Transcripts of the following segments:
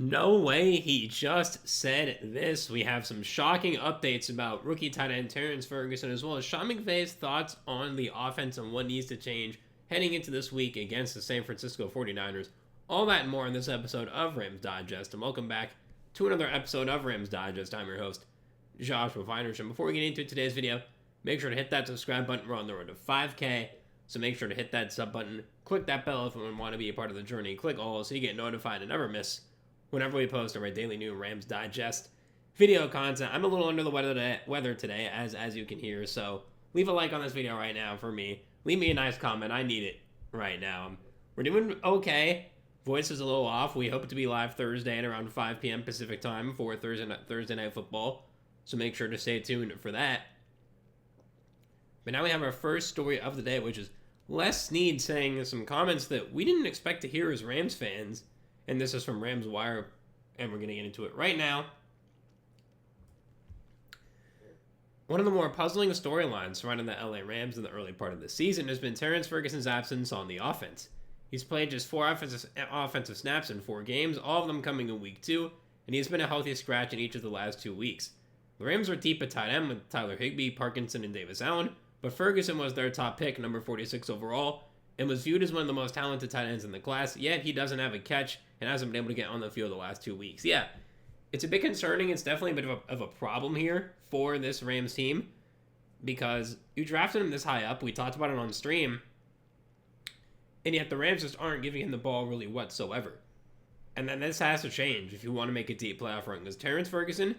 No way he just said this. We have some shocking updates about rookie tight end Terrance Ferguson, as well as Sean McVay's thoughts on the offense and what needs to change heading into this week against the San Francisco 49ers. All that and more in this episode of Rams Digest. And welcome back to another episode of Rams Digest. I'm your host, Joshua Finehirsh. And before we get into today's video, make sure to hit that subscribe button. We're on the road to 5K. So make sure to hit that sub button. Click that bell if you want to be a part of the journey. Click all so you get notified and never miss whenever we post our daily new Rams Digest video content. I'm a little under the weather today, as you can hear, so leave a like on this video right now for me. Leave me a nice comment. I need it right now. We're doing okay. Voice is a little off. We hope to be live Thursday at around 5 p.m. Pacific time for Thursday Night Football, so make sure to stay tuned for that. But now we have our first story of the day, which is Les Snead saying some comments that we didn't expect to hear as Rams fans. And this is from Rams Wire, and we're going to get into it right now. One of the more puzzling storylines surrounding the LA Rams in the early part of the season has been Terrance Ferguson's absence on the offense. He's played just 4 offensive snaps in 4 games, all of them coming in week 2, and he's been a healthy scratch in each of the last 2 weeks. The Rams were deep at tight end with Tyler Higbee, Parkinson, and Davis Allen, but Ferguson was their top pick, number 46 overall, and was viewed as one of the most talented tight ends in the class, yet he doesn't have a catch and hasn't been able to get on the field the last 2 weeks. Yeah, it's a bit concerning. It's definitely a bit of a problem here for this Rams team because you drafted him this high up. We talked about it on stream, and yet the Rams just aren't giving him the ball really whatsoever. And then this has to change if you want to make a deep playoff run, because Terrance Ferguson,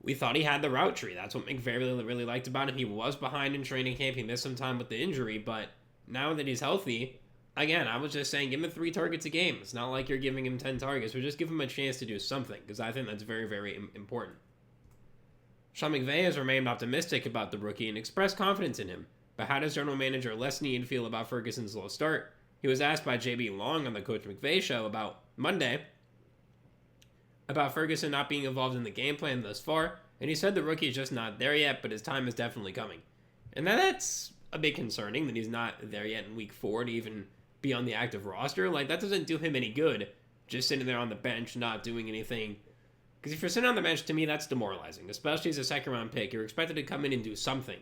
we thought he had the route tree. That's what McVay really liked about him. He was behind in training camp. He missed some time with the injury, but now that he's healthy, again, I was just saying, give him 3 targets a game. It's not like you're giving him 10 targets, but just give him a chance to do something, because I think that's very, very important. Sean McVay has remained optimistic about the rookie and expressed confidence in him. But how does general manager Les Snead feel about Ferguson's slow start? He was asked by JB Long on the Coach McVay show about Monday about Ferguson not being involved in the game plan thus far, and he said the rookie is just not there yet, but his time is definitely coming. And that's a bit concerning that he's not there yet in week 4 to even be on the active roster. Like, that doesn't do him any good, just sitting there on the bench, not doing anything. Because if you're sitting on the bench, to me, that's demoralizing, especially as a second-round pick. You're expected to come in and do something.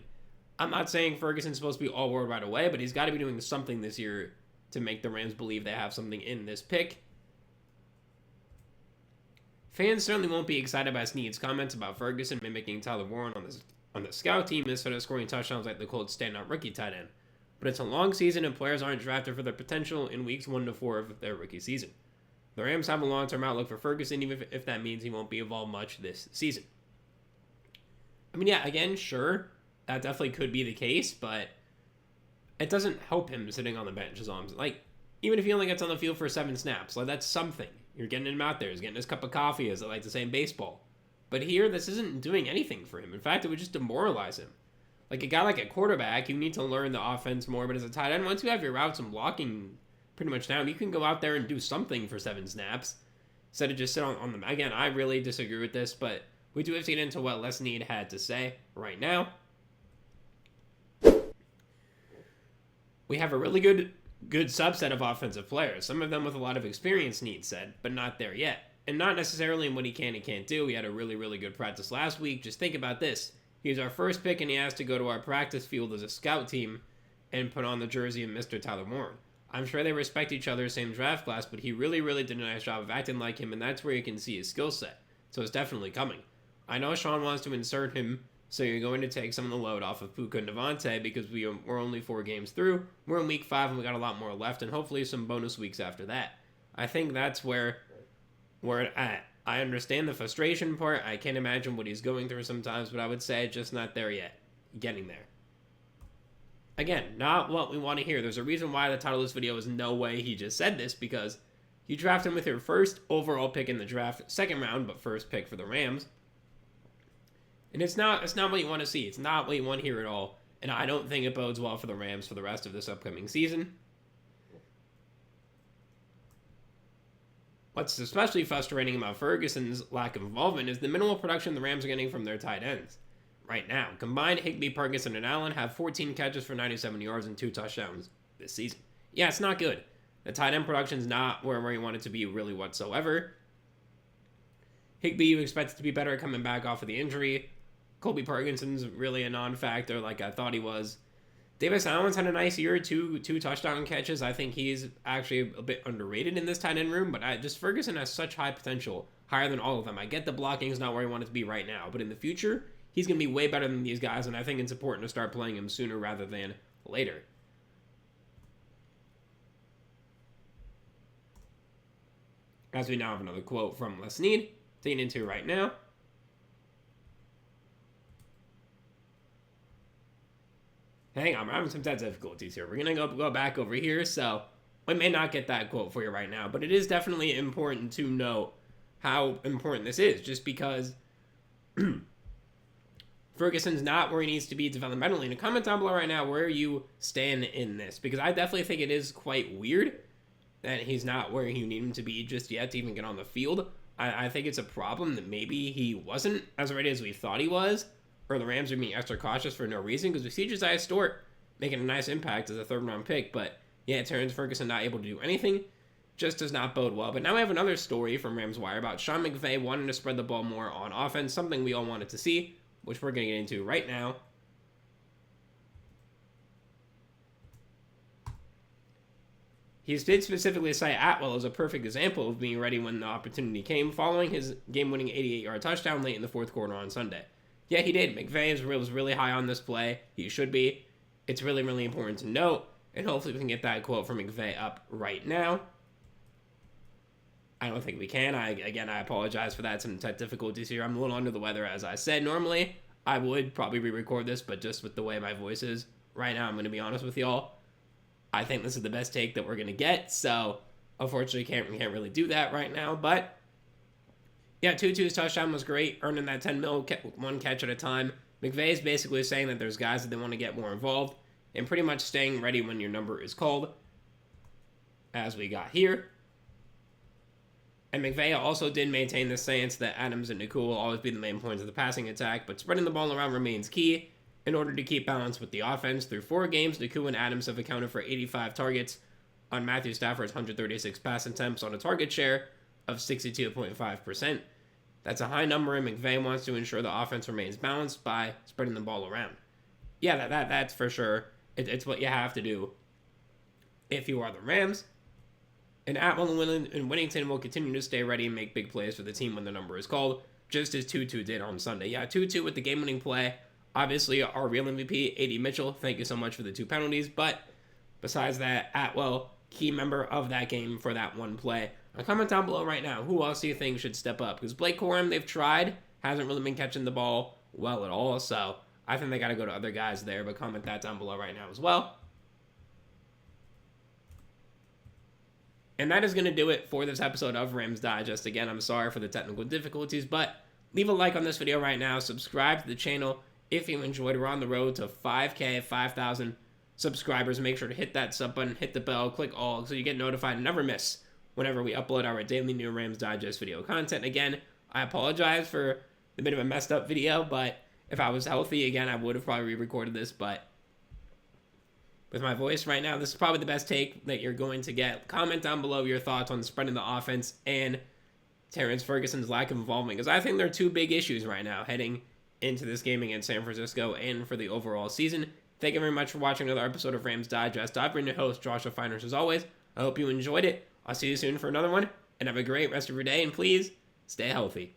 I'm not saying Ferguson's supposed to be all-world right away, but he's got to be doing something this year to make the Rams believe they have something in this pick. Fans certainly won't be excited by Snead's comments about Ferguson mimicking Tyler Warren on the scout team instead of scoring touchdowns like the Colts standout rookie tight end. But it's a long season and players aren't drafted for their potential in weeks 1 to 4 of their rookie season. The Rams have a long-term outlook for Ferguson, even if that means he won't be involved much this season. I mean, yeah, again, sure, that definitely could be the case, but it doesn't help him sitting on the bench as long as, like, even if he only gets on the field for 7 snaps, like, that's something. You're getting him out there. He's getting his cup of coffee, as I like to say in baseball. But here, this isn't doing anything for him. In fact, it would just demoralize him. Like a guy like a quarterback, you need to learn the offense more. But as a tight end, once you have your routes and blocking pretty much down, you can go out there and do something for 7 snaps instead of just sit on them. Again, I really disagree with this, but we do have to get into what Les Snead had to say right now. We have a really good subset of offensive players. Some of them with a lot of experience, Snead said, but not there yet. And not necessarily in what he can and can't do. He had a really good practice last week. Just think about this. He's our first pick, and he has to go to our practice field as a scout team and put on the jersey of Mr. Tyler Warren. I'm sure they respect each other, same draft class, but he really did a nice job of acting like him, and that's where you can see his skill set. So it's definitely coming. I know Sean wants to insert him, so you're going to take some of the load off of Puka Nacua because we're only 4 games through. We're in week 5, and we got a lot more left, and hopefully some bonus weeks after that. I think that's where we're at. I understand the frustration part. I can't imagine what he's going through sometimes, but I would say just not there yet. Getting there. Again, not what we want to hear. There's a reason why the title of this video is No Way He Just Said This, because you draft him with your first overall pick in the draft, 2nd round, but first pick for the Rams. And it's not what you want to see. It's not what you want to hear at all. And I don't think it bodes well for the Rams for the rest of this upcoming season. What's especially frustrating about Ferguson's lack of involvement is the minimal production the Rams are getting from their tight ends. Right now, combined Higbee, Parkinson, and Allen have 14 catches for 97 yards and 2 touchdowns this season. Yeah, it's not good. The tight end production's not where you want it to be really whatsoever. Higbee, you expect to be better coming back off of the injury. Colby Parkinson's really a non-factor like I thought he was. Davis Allen's had a nice year, two touchdown catches. I think he's actually a bit underrated in this tight end room, but Ferguson has such high potential, higher than all of them. I get the blocking is not where I want it to be right now, but in the future, he's going to be way better than these guys, and I think it's important to start playing him sooner rather than later. As we now have another quote from Snead, taking into right now. Hang on, I'm having some difficulties here. We're going to go back over here, so we may not get that quote for you right now, but it is definitely important to note how important this is, just because Ferguson's not where he needs to be developmentally. And comment down below right now where you stand in this, because I definitely think it is quite weird that he's not where you need him to be just yet to even get on the field. I think it's a problem that maybe he wasn't as ready as we thought he was, or the Rams are being extra cautious for no reason, because we see Josiah Stewart making a nice impact as a third-round pick, but yeah, Terrance Ferguson not able to do anything just does not bode well. But now we have another story from Rams Wire about Sean McVay wanting to spread the ball more on offense, something we all wanted to see, which we're going to get into right now. He did specifically cite Atwell as a perfect example of being ready when the opportunity came, following his game-winning 88-yard touchdown late in the fourth quarter on Sunday. Yeah, he did. McVay was really high on this play. He should be. It's really, really important to note, and hopefully we can get that quote from McVay up right now. I don't think we can. I apologize for that. Some tech difficulties here. I'm a little under the weather, as I said. Normally, I would probably re-record this, but just with the way my voice is right now, I'm going to be honest with y'all. I think this is the best take that we're going to get, so unfortunately we can't really do that right now, but yeah, Tutu's touchdown was great, earning that $10 million one catch at a time. McVay is basically saying that there's guys that they want to get more involved and pretty much staying ready when your number is called, as we got here. And McVay also did maintain the stance that Adams and Nacua will always be the main points of the passing attack, but spreading the ball around remains key in order to keep balance with the offense. Through 4 games, Nacua and Adams have accounted for 85 targets on Matthew Stafford's 136 pass attempts on a target share of 62.5%. That's a high number, and McVay wants to ensure the offense remains balanced by spreading the ball around. Yeah, that's for sure. It's what you have to do if you are the Rams. And Atwell and Whittington will continue to stay ready and make big plays for the team when the number is called, just as Tutu did on Sunday. Yeah, Tutu with the game-winning play. Obviously, our real MVP, A.D. Mitchell, thank you so much for the 2 penalties. But besides that, Atwell, key member of that game for that one play. Now, comment down below right now, who else do you think should step up? Because Blake Corum, they've tried, hasn't really been catching the ball well at all. So I think they got to go to other guys there. But comment that down below right now as well. And that is going to do it for this episode of Rams Digest. Again, I'm sorry for the technical difficulties, but leave a like on this video right now. Subscribe to the channel if you enjoyed. We're on the road to 5K, 5,000 subscribers. Make sure to hit that sub button, hit the bell, click all so you get notified and never miss whenever we upload our daily new Rams Digest video content. Again, I apologize for the bit of a messed up video, but if I was healthy, again, I would have probably re-recorded this, but with my voice right now, this is probably the best take that you're going to get. Comment down below your thoughts on spreading the offense and Terrance Ferguson's lack of involvement, because I think there are 2 big issues right now heading into this game against San Francisco and for the overall season. Thank you very much for watching another episode of Rams Digest. I've been your host, Joshua Finehirsh, as always. I hope you enjoyed it. I'll see you soon for another one, and have a great rest of your day, and please, stay healthy.